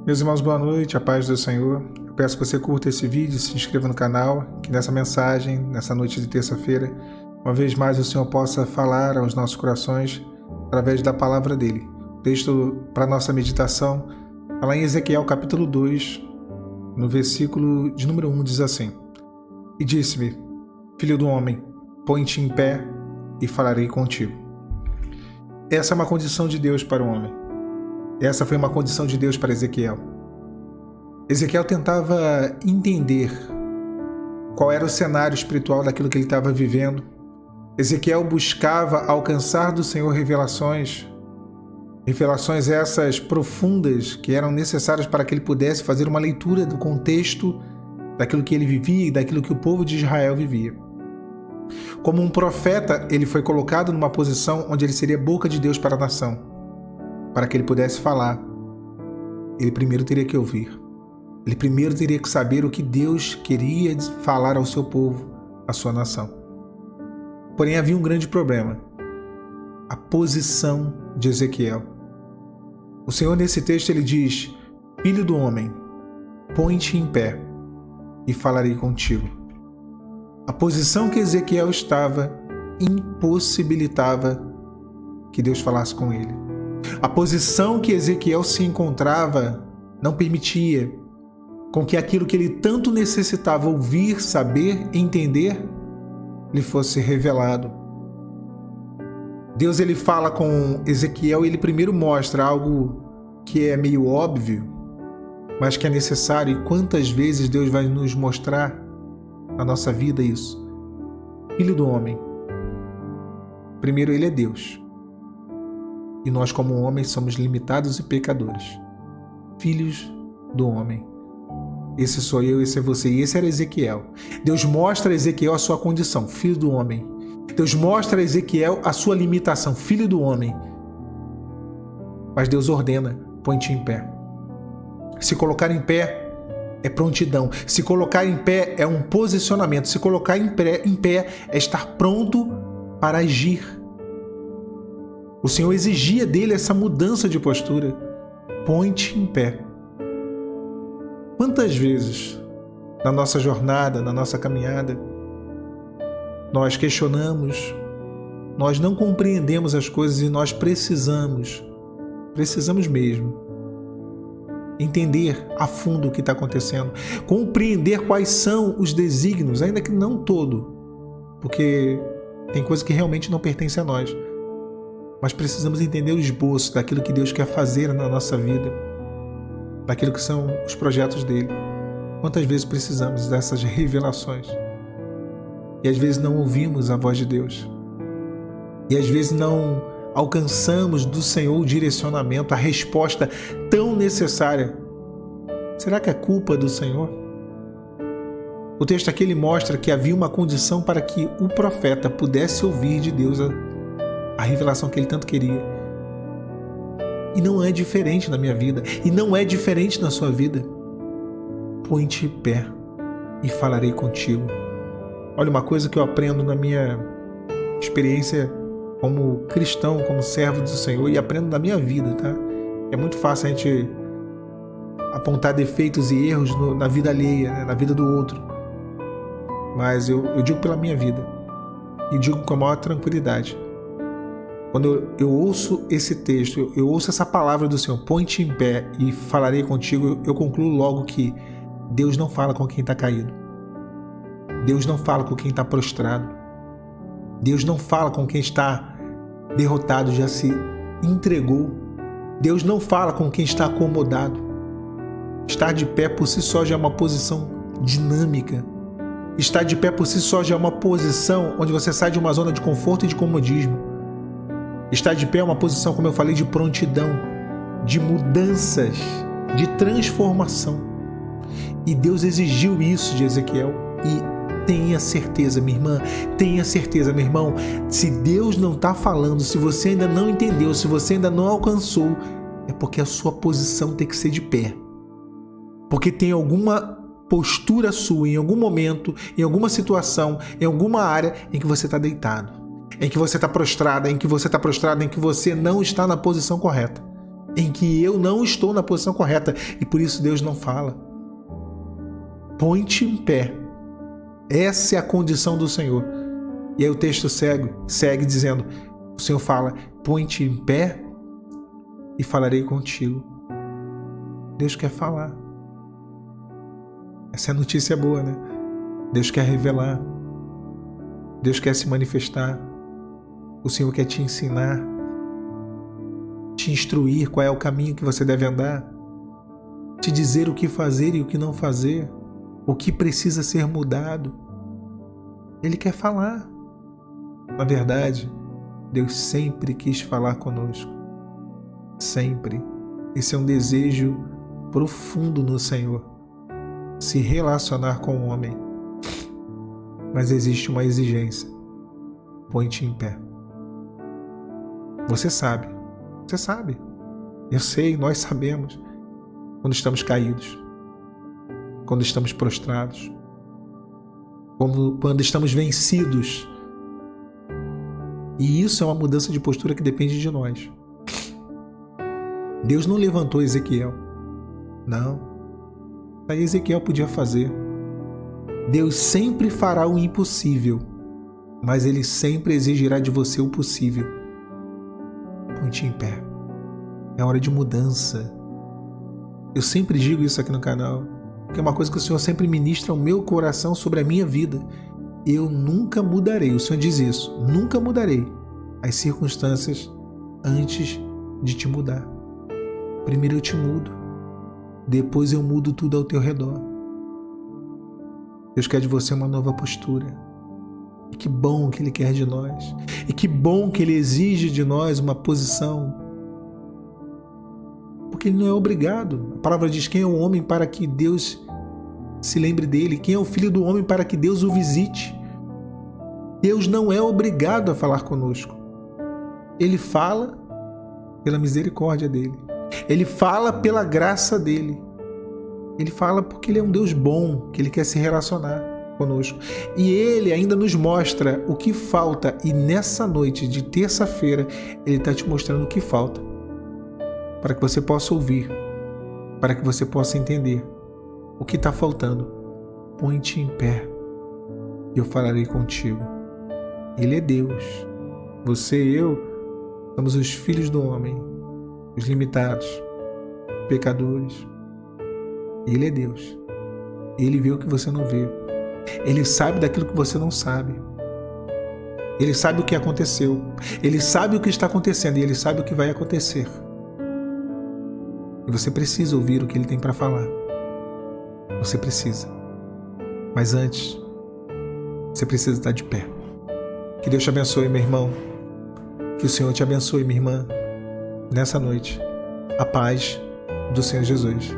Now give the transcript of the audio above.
Meus irmãos, boa noite, a paz do Senhor. Eu peço que você curta esse vídeo, se inscreva no canal, que nessa mensagem, nessa noite de terça-feira, uma vez mais o Senhor possa falar aos nossos corações através da palavra dele. O texto para nossa meditação está lá em Ezequiel capítulo 2, no versículo de número 1, diz assim: E disse-me, filho do homem, põe-te em pé e falarei contigo. Essa é uma condição de Deus para o homem. Essa foi uma condição de Deus para Ezequiel. Ezequiel tentava entender qual era o cenário espiritual daquilo que ele estava vivendo. Ezequiel buscava alcançar do Senhor revelações essas profundas que eram necessárias para que ele pudesse fazer uma leitura do contexto daquilo que ele vivia e daquilo que o povo de Israel vivia. Como um profeta, ele foi colocado numa posição onde ele seria boca de Deus para a nação. Para que ele pudesse falar, ele primeiro teria que ouvir. Ele primeiro teria que saber o que Deus queria falar ao seu povo, à sua nação. Porém, havia um grande problema: a posição de Ezequiel. O Senhor, nesse texto, ele diz: Filho do homem, põe-te em pé e falarei contigo. A posição que Ezequiel estava impossibilitava que Deus falasse com ele. A posição que Ezequiel se encontrava não permitia com que aquilo que ele tanto necessitava ouvir, saber, entender, lhe fosse revelado. Deus ele fala com Ezequiel e ele primeiro mostra algo que é meio óbvio, mas que é necessário. E quantas vezes Deus vai nos mostrar na nossa vida isso? Filho do homem. Primeiro, ele é Deus. E nós, como homens, somos limitados e pecadores. Filhos do homem. Esse sou eu, esse é você. E esse era Ezequiel. Deus mostra a Ezequiel a sua condição, filho do homem. Deus mostra a Ezequiel a sua limitação, filho do homem. Mas Deus ordena, põe-te em pé. Se colocar em pé é prontidão. Se colocar em pé é um posicionamento. Se colocar em pé é estar pronto para agir. O Senhor exigia dele essa mudança de postura. Põe-te em pé. Quantas vezes na nossa jornada, na nossa caminhada, nós questionamos, nós não compreendemos as coisas e nós precisamos mesmo entender a fundo o que está acontecendo, compreender quais são os desígnios, ainda que não todo, porque tem coisas que realmente não pertencem a nós. Mas precisamos entender o esboço daquilo que Deus quer fazer na nossa vida, daquilo que são os projetos dele. Quantas vezes precisamos dessas revelações? E às vezes não ouvimos a voz de Deus. E às vezes não alcançamos do Senhor o direcionamento, a resposta tão necessária. Será que é culpa do Senhor? O texto aqui ele mostra que havia uma condição para que o profeta pudesse ouvir de Deus a revelação que ele tanto queria. E não é diferente na minha vida. E não é diferente na sua vida. Põe-te em pé e falarei contigo. Olha, uma coisa que eu aprendo na minha experiência como cristão, como servo do Senhor, e aprendo na minha vida, tá? É muito fácil a gente apontar defeitos e erros na vida alheia, né? Na vida do outro. Mas eu digo pela minha vida. E digo com a maior tranquilidade. Quando eu ouço esse texto, eu ouço essa palavra do Senhor, põe-te em pé e falarei contigo, eu concluo logo que Deus não fala com quem está caído. Deus não fala com quem está prostrado. Deus não fala com quem está derrotado, já se entregou. Deus não fala com quem está acomodado. Estar de pé por si só já é uma posição dinâmica. Estar de pé por si só já é uma posição onde você sai de uma zona de conforto e de comodismo. Estar de pé é uma posição, como eu falei, de prontidão, de mudanças, de transformação. E Deus exigiu isso de Ezequiel. E tenha certeza, minha irmã, tenha certeza, meu irmão, se Deus não está falando, se você ainda não entendeu, se você ainda não alcançou, é porque a sua posição tem que ser de pé. Porque tem alguma postura sua, em algum momento, em alguma situação, em alguma área em que você está deitado. Em que você está prostrada, em que você não está na posição correta. em que eu não estou na posição correta e por isso Deus não fala. Põe-te em pé. Essa é a condição do Senhor. E aí o texto segue dizendo, o Senhor fala, põe-te em pé e falarei contigo. Deus quer falar. Essa é a notícia boa, né? Deus quer revelar. Deus quer se manifestar. O Senhor quer te ensinar, te instruir qual é o caminho que você deve andar, te dizer o que fazer e o que não fazer, o que precisa ser mudado. Ele quer falar. Na verdade, Deus sempre quis falar conosco. Sempre. Esse é um desejo profundo no Senhor. Se relacionar com o homem. Mas existe uma exigência. Põe-te em pé. Você sabe. Você sabe. Eu sei, nós sabemos. Quando estamos caídos. Quando estamos prostrados. Quando estamos vencidos. E isso é uma mudança de postura que depende de nós. Deus não levantou Ezequiel. Não. Aí Ezequiel podia fazer. Deus sempre fará o impossível, mas Ele sempre exigirá de você o possível. Põe-te em pé. É hora de mudança. Eu sempre digo isso aqui no canal, que é uma coisa que o Senhor sempre ministra ao meu coração sobre a minha vida. Eu nunca mudarei, o Senhor diz isso, nunca mudarei as circunstâncias antes de te mudar. Primeiro eu te mudo, depois eu mudo tudo ao teu redor. Deus quer de você uma nova postura. E que bom que Ele quer de nós. E que bom que Ele exige de nós uma posição. Porque Ele não é obrigado. A palavra diz, quem é o homem para que Deus se lembre dele? Quem é o filho do homem para que Deus o visite? Deus não é obrigado a falar conosco. Ele fala pela misericórdia dele. Ele fala pela graça dele. Ele fala porque Ele é um Deus bom, que Ele quer se relacionar conosco. E Ele ainda nos mostra o que falta. E nessa noite de terça-feira, Ele está te mostrando o que falta. Para que você possa ouvir. Para que você possa entender o que está faltando. Põe-te em pé e eu falarei contigo. Ele é Deus. Você e eu somos os filhos do homem, os limitados, pecadores. Ele é Deus. Ele vê o que você não vê. Ele sabe daquilo que você não sabe. Ele sabe o que aconteceu. Ele sabe o que está acontecendo e Ele sabe o que vai acontecer. E você precisa ouvir o que Ele tem para falar. Você precisa. Mas antes, você precisa estar de pé. Que Deus te abençoe, meu irmão. Que o Senhor te abençoe, minha irmã. Nessa noite, a paz do Senhor Jesus.